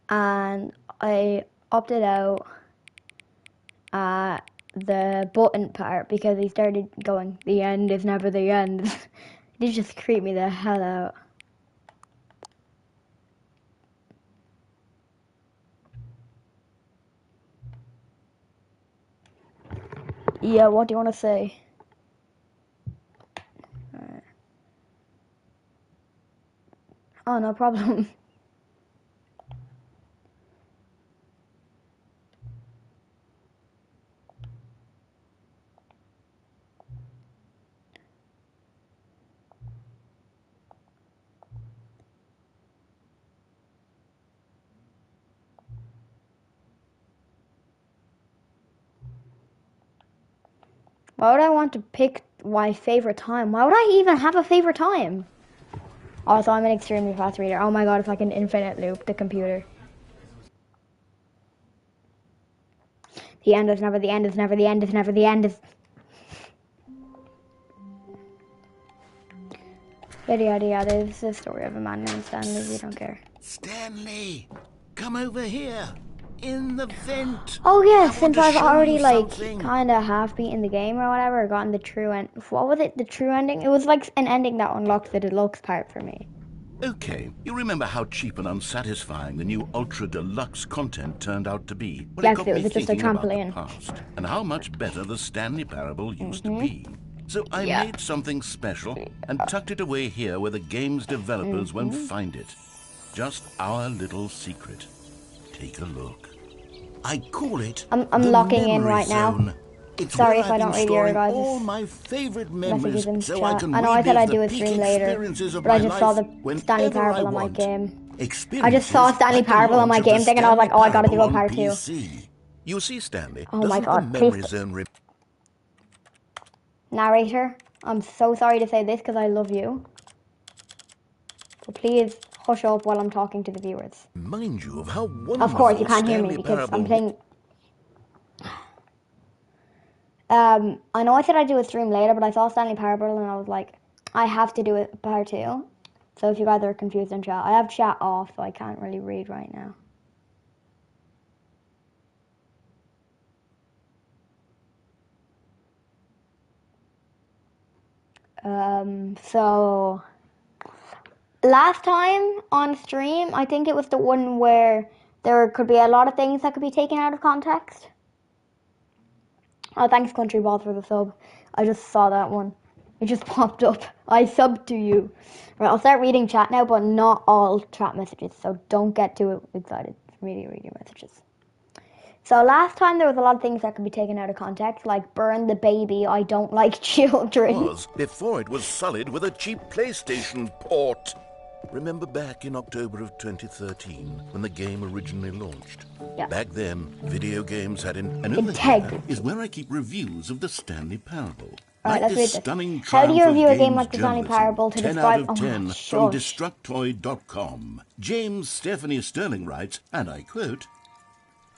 and I opted out the button part because he started going, the end is never the end. It just creeped me the hell out. Yeah, what do you want to say? Oh, no problem. Why would I want to pick my favorite time? Why would I even have a favorite time? Also, I'm an extremely fast reader. Oh my god, it's like an infinite loop, the computer. The end is never the end is never the end is never the end is... Yada yada yada, this is the story of a man named Stanley, we don't care. Stanley, come over here. In the vent. Oh yeah, since I've already like kind of half beaten the game or whatever, or gotten the true end. What was it? The true ending? It was like an ending that unlocked the deluxe part for me. Okay, you remember how cheap and unsatisfying the new ultra deluxe content turned out to be? Well, yes, it was just a trampoline. About the past and how much better the Stanley Parable used to be. So I made something special and tucked it away here where the game's developers won't find it. Just our little secret. Take a look. I call it I'm locking in right now. Sorry if I don't read your guys' all my favorite memories in so chat. I know I said I'd do a stream later, but I just saw the Stanley Parable on my game. I just saw Stanley Parable on my game thing and I was like, oh, I gotta do a part 2. You see, Stanley, oh my god, please. Narrator, I'm so sorry to say this because I love you. So please hush up while I'm talking to the viewers. Mind you of how wonderful. Of course, you can't hear me because I'm playing. I know I said I'd do a stream later, but I saw Stanley Parable and I was like, I have to do it part 2. So if you guys are confused in chat, I have chat off, so I can't really read right now. So last time on stream, I think it was the one where there could be a lot of things that could be taken out of context. Oh, thanks Country Ball for the sub. I just saw that one. It just popped up. I subbed to you. Right, I'll start reading chat now, but not all chat messages, so don't get too excited for me to read your messages. So last time there was a lot of things that could be taken out of context, like burn the baby, I don't like children. It was before it was sullied with a cheap PlayStation port. Remember back in October of 2013 when the game originally launched? Yeah. Back then, video games had and over here is where I keep reviews of the Stanley Parable. Alright, like let's this read stunning this. How do you review a game like the Stanley Parable to 10 describe... out of 10 oh, from Destructoid.com. James Stephanie Sterling writes, and I quote,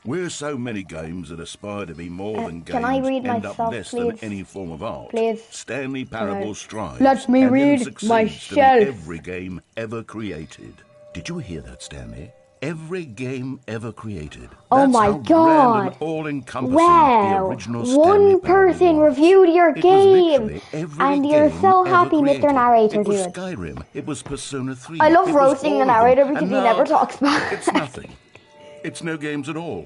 "Where so many games that aspire to be more than games I read end myself, up less please? than any form of art. Please. Stanley Parable strives Let me and read succeeds myself. to be every game ever created." Did you hear that, Stanley? Every game ever created. Oh That's my how god! grand and all-encompassing wow! The original Stanley One person Parable was. reviewed your It game, was every and you're game so ever happy, created. Mr. Narrator, It was dude. Skyrim. It was Persona 3. I love it roasting was the all of narrator them. because And he now never talks about it's nothing. It's no games at all.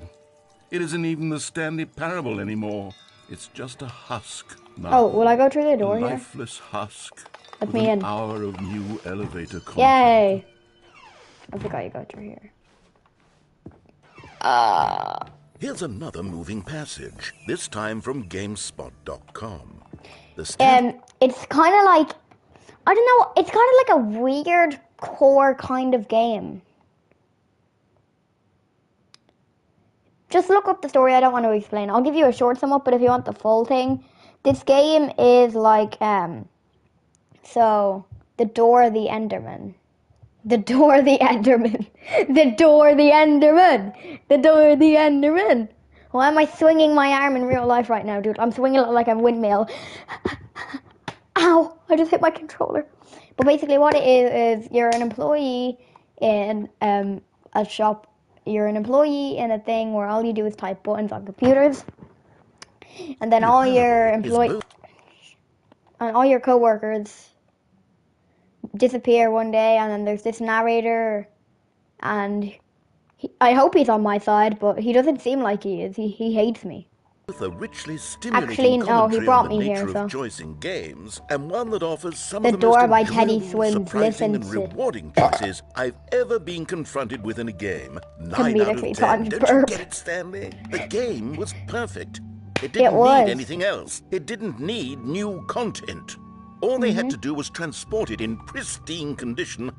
It isn't even the Stanley Parable anymore. It's just a husk now. Oh, will I go through the door a here? lifeless husk. Let with me an in. hour of new elevator content. Yay! I forgot you go through here. Here's another moving passage, this time from GameSpot.com. It's kind of like, I don't know, it's kind of like a weird core kind of game. Just look up the story, I don't want to explain. I'll give you a short sum up, but if you want the full thing, this game is like, so, the Door of the Enderman. The Door of the Enderman. The Door of the Enderman. The Door of the Enderman. Why am I swinging my arm in real life right now, dude? I'm swinging it like a windmill. Ow! I just hit my controller. But basically what it is you're an employee in a shop. You're an employee in a thing where all you do is type buttons on computers, and then all your coworkers disappear one day, and then there's this narrator, and I hope he's on my side, but he doesn't seem like he is. He hates me. With a richly stimulating Actually, no, he commentary brought on the me here, nature so. of choice in games, and one that offers some The of the Door most by Teddy enjoyable, Swims. surprising, Listen and to- rewarding choices I've ever been confronted with in a game. 9 out Comedically of 10. timed Don't you burp. get it, Stanley? The game was perfect. It It didn't was. need anything else. It didn't need new content. All they had to do was transport it in pristine condition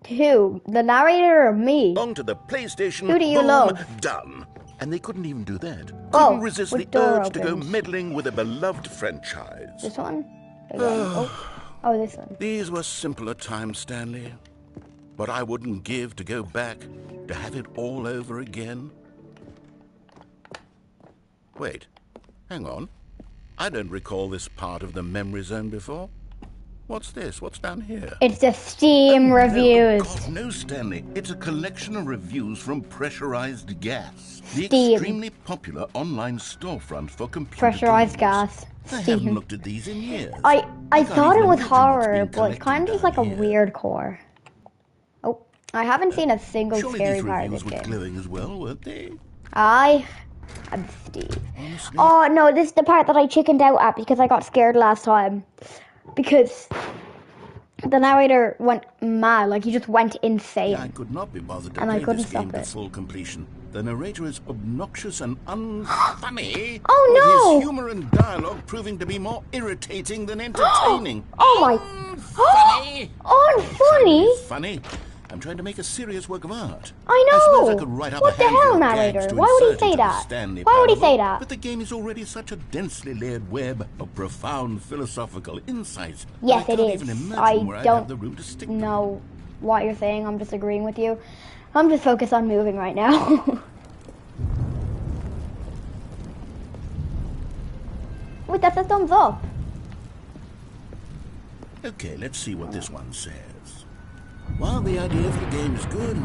Who? The narrator or me? along to the PlayStation. Who do you Boom, love? done. And they couldn't even do that. Oh, Couldn't resist the which door urge to go opened? meddling with a beloved franchise. This one? Oh, this one. These were simpler times, Stanley. But I wouldn't give to go back, to have it all over again. Wait, hang on. I don't recall this part of the memory zone before. What's this? What's down here? It's the Steam reviews. Oh, God, no, Stanley. It's a collection of reviews from Pressurized Gas, the Steam. extremely popular online storefront for computer Pressurized games. gas. I haven't Steam. looked at these in years. I can't thought it even was imagine what's horror, been but it's kind of collected just like a down here. weird core. Oh, I haven't seen a single Surely scary these part of reviews this were game. glowing as well, weren't they? I'm Steve. Honestly? Oh no, this is the part that I chickened out at because I got scared last time. Because the narrator went mad, like he just went insane. I could not be bothered to And I play couldn't this game stop to it. full completion. The narrator is obnoxious and unfunny. Oh, with no! his humor and dialogue proving to be more irritating than entertaining. Oh my! Funny! Unfunny? Funny? I'm trying to make a serious work of art. I I suppose know. I could write up What a the handful hell, of narrator? gags to Why would he insert say into the that? Stanley Why would he parable, say that? But the game is already such a densely layered web of profound philosophical insights. that Yes, I it can't is. even imagine I where I'd have the don't room to stick them. know what you're saying. I'm just agreeing with you. I'm just focused on moving right now. Wait, that says thumbs up. Okay, let's see what this one says. While the idea for the game is good,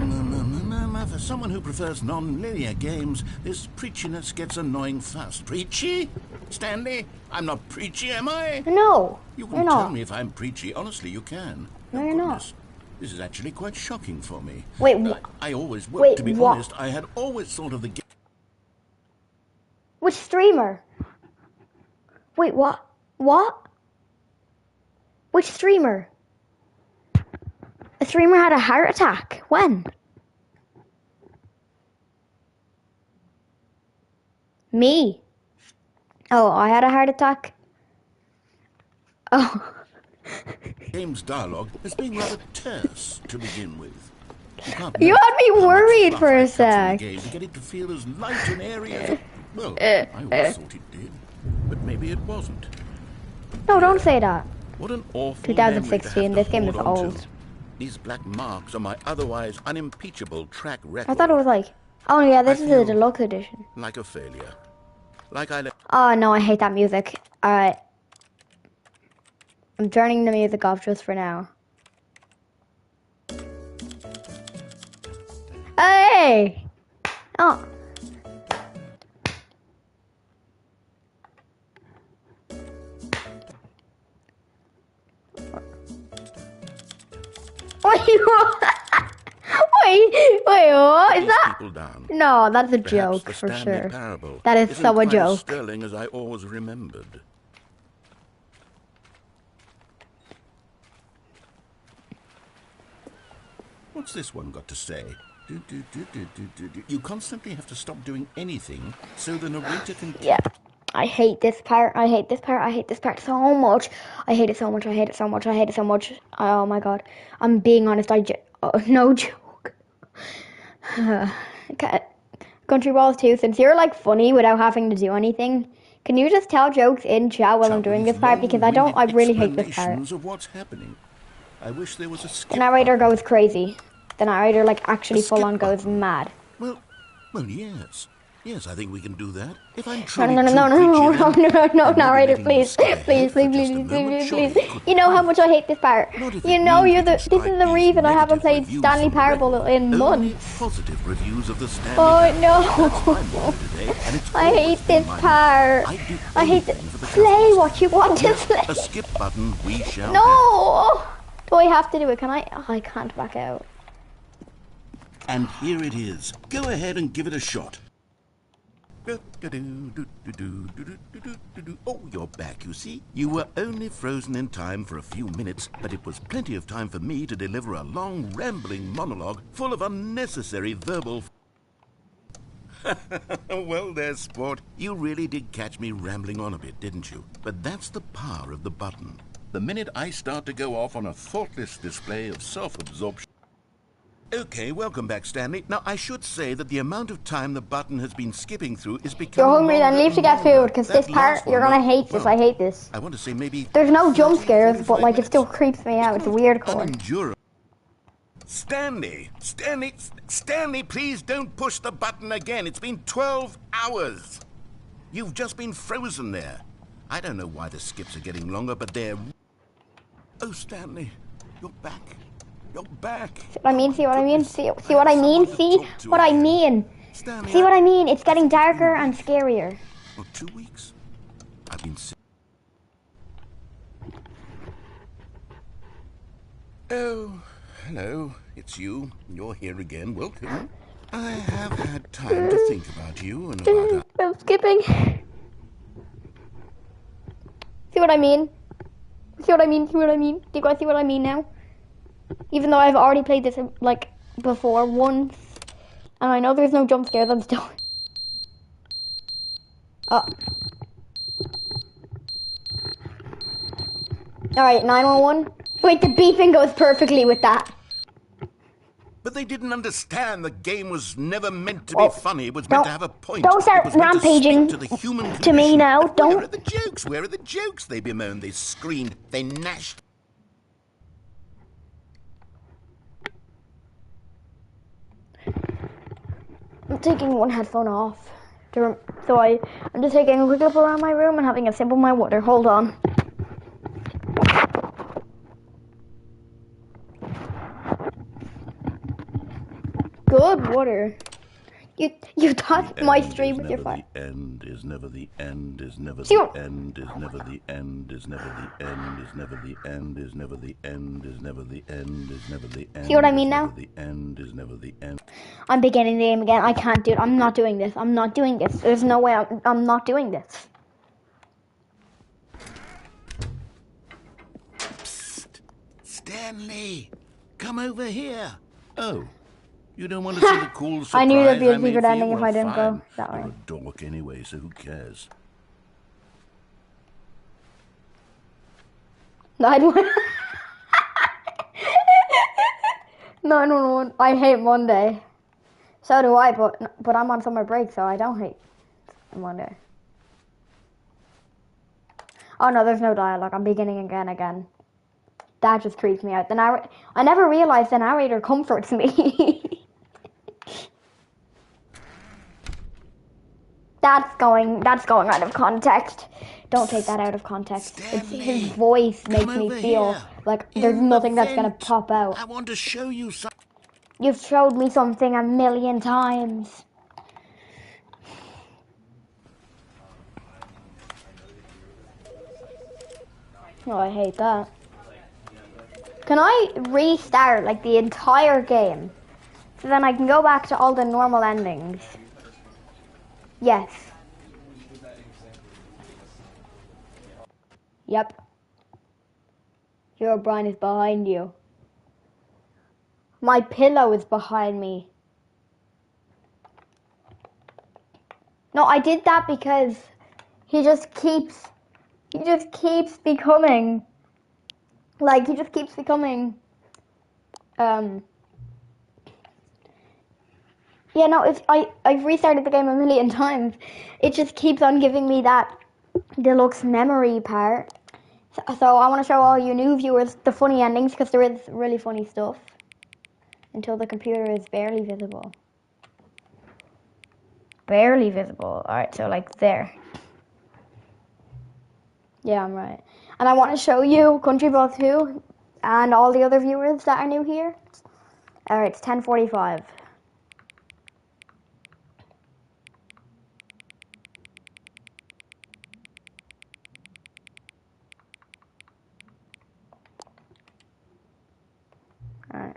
for someone who prefers non-linear games, this preachiness gets annoying fast. Preachy? Stanley? I'm not preachy, am I? No, You you're can tell not. me if I'm preachy. Honestly, you can. No, Oh, you're not. goodness. This is actually quite shocking for me. Wait, I always would, wait, to be what? honest. I had always thought of the game. Which streamer? Wait, what? What? Which streamer? A streamer had a heart attack. When? Me. Oh, I had a heart attack. Oh. Game's dialogue as being rather terse to begin with. can't You know had me how much worried fluff for I a cut from the sec. game to get it to feel as light and airy as it... Well, I always thought it did, but maybe it wasn't. No, don't say that. What an awful 2016, memory to this have game to is hold on to. old. These black marks are my otherwise unimpeachable track record. I thought it was like, oh yeah, this is a feel- deluxe edition. Like a failure. Like I left... Oh no, I hate that music. Alright. I'm turning the music off just for now. Hey! Oh. Wait, what is that? people down. No, that's a Perhaps joke the for Stanley sure. parable That is isn't so a quite as joke. sterling as I always remembered. What's this one got to say? You constantly have to stop doing anything so the narrator can... Yeah. I hate this part. I hate this part. I hate this part so much. I hate it so much. I hate it so much. I hate it so much. Oh my god. I'm being honest. No joke. Okay. Country Balls 2, since you're like funny without having to do anything, can you just tell jokes in chat while I'm doing this part? Because I really hate this part. Explanations of what's happening. I wish there was a skip The narrator button. goes crazy. The narrator like actually A skip full on goes button. mad. Well, yes. Yes, I think we can do that. If I'm No, truly no, no, too no, no, preachy, no, then no, no, maybe narrator, letting you please, skip ahead please, for please, just a please, moment please, surely please. couldn't You know how hurt. much I hate this part. Not if You it know, means we can this is strike the these reason I haven't negative played reviews Stanley from the Parable record. in Only months. positive reviews of the Stanley Oh Parable. That's my no, motto today, and it's I always hate been this my motto. part. I'd do I hate anything for the slay customers. what you want to Yep, slay. a skip button we shall have. No! Do I have to do it? Can I? Oh, I can't back out. And here it is. Go ahead and give it a shot. Oh, you're back, you see. You were only frozen in time for a few minutes, but it was plenty of time for me to deliver a long, rambling monologue full of unnecessary verbal... Well there, sport. You really did catch me rambling on a bit, didn't you? But that's the power of the button. The minute I start to go off on a thoughtless display of self-absorption... Okay, welcome back, Stanley. Now, I should say that the amount of time the button has been skipping through is becoming You're hungry, then longer leave to and get longer. food, because That this part, last you're one gonna was- hate this. well, I hate this. I want to say maybe... There's no 30, jump scares, but 45 like it minutes. still creeps me out. It's a weird core. Unendurable. Stanley, please don't push the button again. It's been 12 hours. You've just been frozen there. I don't know why the skips are getting longer, but they're... Oh, Stanley, you're back. You're back. See what I mean? See what I mean? See what I mean? See what I mean? Stanley, See what I mean? It's getting darker and scarier. Well, 2 weeks. I've been sick. Oh, hello. It's you. You're here again. Welcome. I have had time to think about you and about... I'm skipping. See what I mean? See what I mean? See what I mean? Do you guys see what I mean now? Even though I've already played this like before once, and I know there's no jump scares, I'm still... Oh. Alright, 911. Wait, the beeping goes perfectly with that. But they didn't understand the game was never meant to be funny. It was meant to have a point. Don't start It was meant rampaging to speak to the human to me condition. now. But where Don't. are the jokes? Where are the jokes? They bemoaned, they screamed, they gnashed. I'm taking one headphone off. I'm just taking a quick look around my room and having a sip of my water. Hold on. Good water. You touched my stream with your fire. The end is never the end is never See the what- end is never the end is never the end is never the end is never the end is never the end is never the end. See what I mean now? The end is never the end. I'm beginning the game again. I can't do it. I'm not doing this. I'm not doing this. There's no way I'm not doing this. Psst. Stanley, come over here. Oh, you don't want to see the cool surprise I knew there'd be a I made secret for you? ending if Well, I didn't go fine. that way. You're a dork anyway, so who cares? 911. 911. I hate Monday. So do I, but I'm on summer break, so I don't hate Monday. Oh no, there's no dialogue. I'm beginning again. That just creeps me out. I never realized the narrator comforts me. That's going out of context. Don't take that out of context. His voice makes me feel like there's nothing that's gonna pop out. I want to show you something. You've showed me something 1,000,000 times. Oh, I hate that. Can I restart like the entire game? So then I can go back to all the normal endings. Yes. Yep. Your Brian is behind you. My pillow is behind me. No, I did that because he just keeps becoming, yeah, no, I've restarted the game 1,000,000 times. It just keeps on giving me that deluxe memory part. So I want to show all you new viewers the funny endings, because there is really funny stuff. Until the computer is barely visible. Barely visible. Alright, so like there. Yeah, I'm right. And I want to show you Country Ball 2 and all the other viewers that are new here. Alright, it's 10:45. Alright.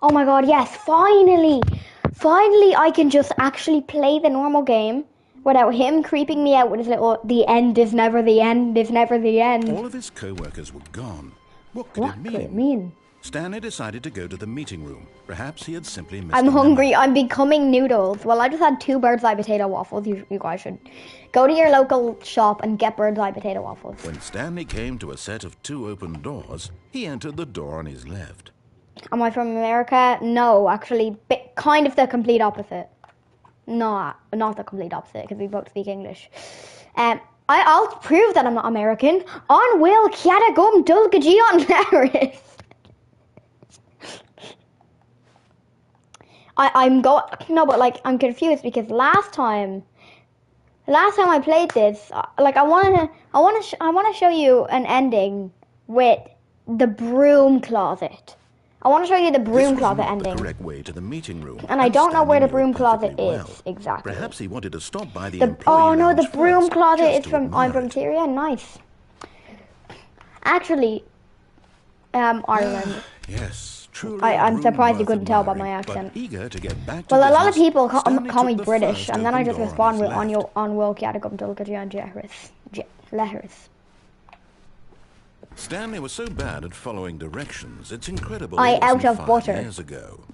Oh my god, yes, finally! Finally, I can just actually play the normal game without him creeping me out with his little, the end is never the end, is never the end. All of his co-workers were gone. What could it mean? Stanley decided to go to the meeting room. Perhaps he had simply missed I'm hungry. I'm becoming noodles. Well, I just had 2 bird's eye potato waffles. You guys should go to your local shop and get bird's eye potato waffles. When Stanley came to a set of 2 open doors, he entered the door on his left. Am I from America? No, actually, kind of the complete opposite. No, not the complete opposite, because we both speak English. I'll prove that I'm not American. On Will Kiatagum Dulgajion Laris. I'm confused because last time I played this, like I want to show you an ending with the broom closet. I want to show you the broom closet ending. The correct way to the meeting room. And I don't know where the broom closet is exactly. Perhaps he wanted to stop by the oh no, the broom closet is from. I'm from Syria. Nice. Actually, Ireland. Yes, truly. I'm surprised you couldn't tell by my accent. Eager to get back to well, a lot of people call me British, and then I just respond with on Will Kiatagum Dulgajion letters. Stanley was so bad at following directions, it's incredible. Out of butter. Years ago.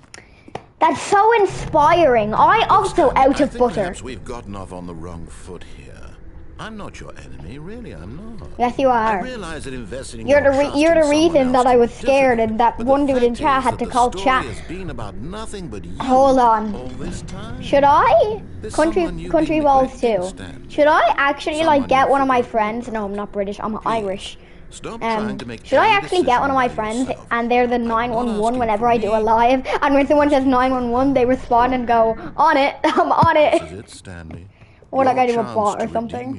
That's so inspiring. I also out of butter. Perhaps we've gotten off on the wrong foot here. I'm not your enemy, really. I'm not. Yes, you are. I realize that investing in you're the reason that I was scared, and that one dude in chat had to call chat. Has been about nothing but you Hold on. all this time. Should I? Country Balls 2. Should I actually get one of my friends? No, I'm not British. I'm Irish. Stop trying to make should I actually get one of my friends and they're the 911 whenever I do a live, and when someone says 911 they respond and go, on it, I'm on it. This is it, Stanley. Or like I do a bot or something.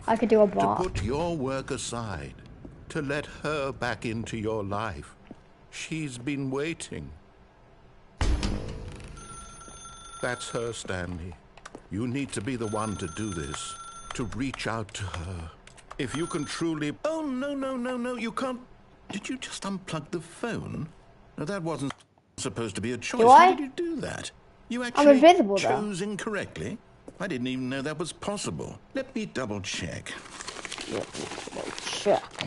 I could do a bot. To put your work aside, to let her back into your life. She's been waiting. That's her, Stanley. You need to be the one to do this, to reach out to her. If you can truly... Oh, no, you can't... Did you just unplug the phone? No, that wasn't supposed to be a choice. How did you do that? You actually chose incorrectly? I didn't even know that was possible. Let me double check.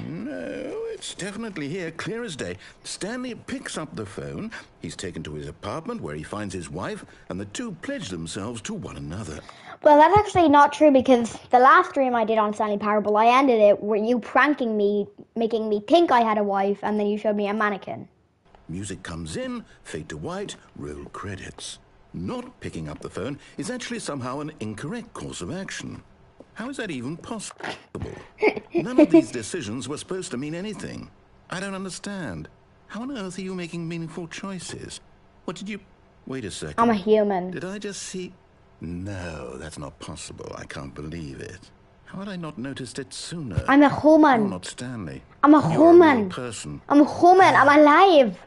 No, it's definitely here, clear as day. Stanley picks up the phone. He's taken to his apartment where he finds his wife, and the two pledge themselves to one another. Well, that's actually not true, because the last stream I did on Stanley Parable, I ended it with you pranking me, making me think I had a wife, and then you showed me a mannequin. Music comes in, fade to white, roll credits. Not picking up the phone is actually somehow an incorrect course of action. How is that even possible? None of these decisions were supposed to mean anything. I don't understand. How on earth are you making meaningful choices? What did you... Wait a second. I'm a human. Did I just see... No, that's not possible. I can't believe it. How had I not noticed it sooner? I'm a human. You're not Stanley. I'm a human. You're a real person. I'm a human. I'm alive.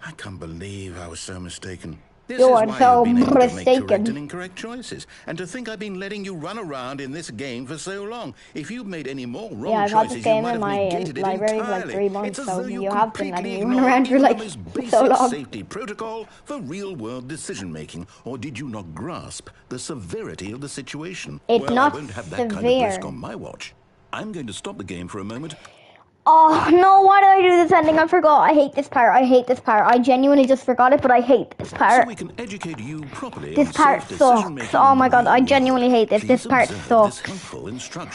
I can't believe I was so mistaken. This You're is why so you've been able to make mistaken. correct and incorrect choices. And to think I've been letting you run around in this game for so long. If you've made any more wrong choices, you might have negated it entirely. Library for like 3 months, it's as so though you have been letting me run ignore around for even like the most basic so long. safety protocol for real-world decision-making. Or did you not grasp the severity of the situation? It's not I won't have that kind of risk on my watch. I'm going to stop the game for a moment. Oh, no, why did I do this ending? I forgot. I hate this part. I hate this part. I genuinely just forgot it, but I hate this part. So we can educate you properly. This part sucks. Oh my god, I genuinely hate this. This part sucks.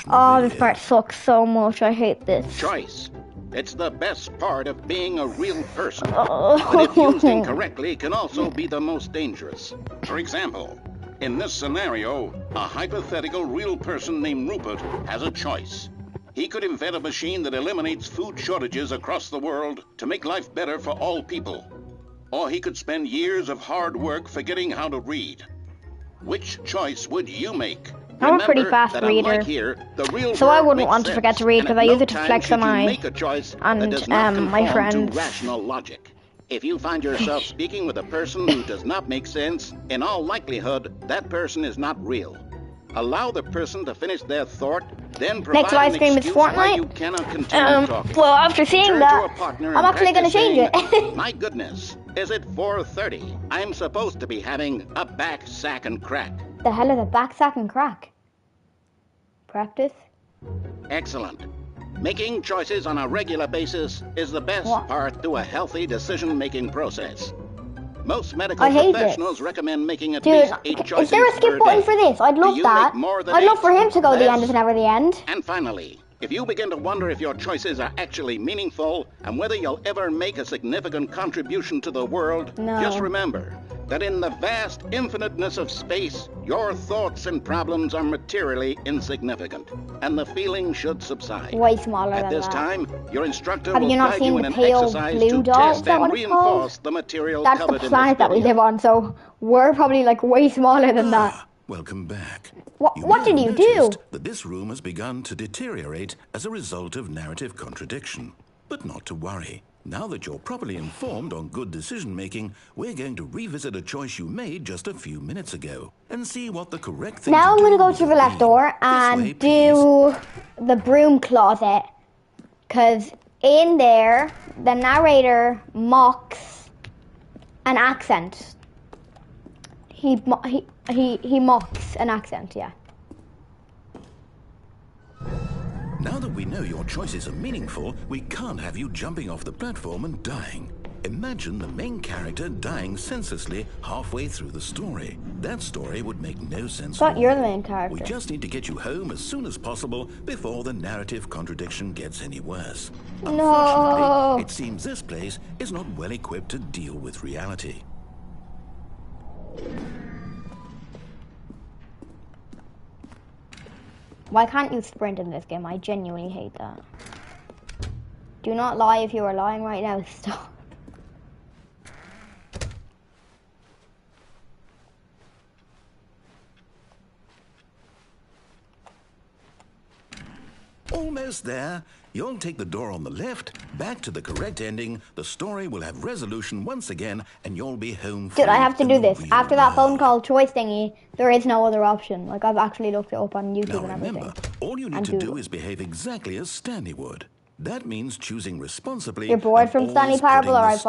Oh, this part sucks so much. I hate this. Choice. It's the best part of being a real person. But if used incorrectly, can also be the most dangerous. For example, in this scenario, a hypothetical real person named Rupert has a choice. He could invent a machine that eliminates food shortages across the world to make life better for all people. Or he could spend years of hard work forgetting how to read. Which choice would you make? I'm a pretty fast that reader, unlike here, the real so I world wouldn't makes want to sense, forget to read and because at I no use it to time flex should on you my make a choice that does not and conform my friends. to rational logic. If you find yourself speaking with a person who does not make sense, in all likelihood, that person is not real. Allow the person to finish their thought, then provide Next live an stream is excuse why Fortnite. you cannot continue talking. Well, after seeing Turn that, to a partner I'm and actually going to change practice it. saying, my goodness, is it 4:30? I'm supposed to be having a back sack and crack. The hell is a back sack and crack? Practice? Excellent. Making choices on a regular basis is the best part to a healthy decision-making process. Most medical professionals recommend making at least 8 choices is there a skip button for this? I'd love that. I'd love for him to go the end is never the end. And finally, if you begin to wonder if your choices are actually meaningful and whether you'll ever make a significant contribution to the world, just remember that in the vast infiniteness of space, your thoughts and problems are materially insignificant, and the feeling should subside. Way smaller than that. At this time, your instructor Have will you not guide seen you the in an pale exercise blue to dot? Is test that and what it's called? reinforce the material That's the covered in this planet that we video. live on, so we're probably like way smaller than that. Welcome back. What did you do? Noticed that this room has begun to deteriorate as a result of narrative contradiction. But not to worry. Now that you're properly informed on good decision-making, we're going to revisit a choice you made just a few minutes ago and see what the correct thing now to I'm going to do go through the left door and do the broom closet. Because in there, the narrator mocks an accent. He mocks an accent, yeah. Now that we know your choices are meaningful, we can't have you jumping off the platform and dying. Imagine the main character dying senselessly halfway through the story. That story would make no sense. But you're the main character. We just need to get you home as soon as possible before the narrative contradiction gets any worse. No. Unfortunately, it seems this place is not well equipped to deal with reality. Why can't you sprint in this game? I genuinely hate that. Do not lie if you are lying right now. Stop. Almost there. You'll take the door on the left, back to the correct ending, the story will have resolution once again, and you'll be home free. Dude, I have to do this. After that phone world. call choice thingy, there is no other option. Like, I've actually looked it up on YouTube Now and everything. remember, all you need to do is behave exactly as Stanley would. That means choosing responsibly. You're bored from Stanley Parable, or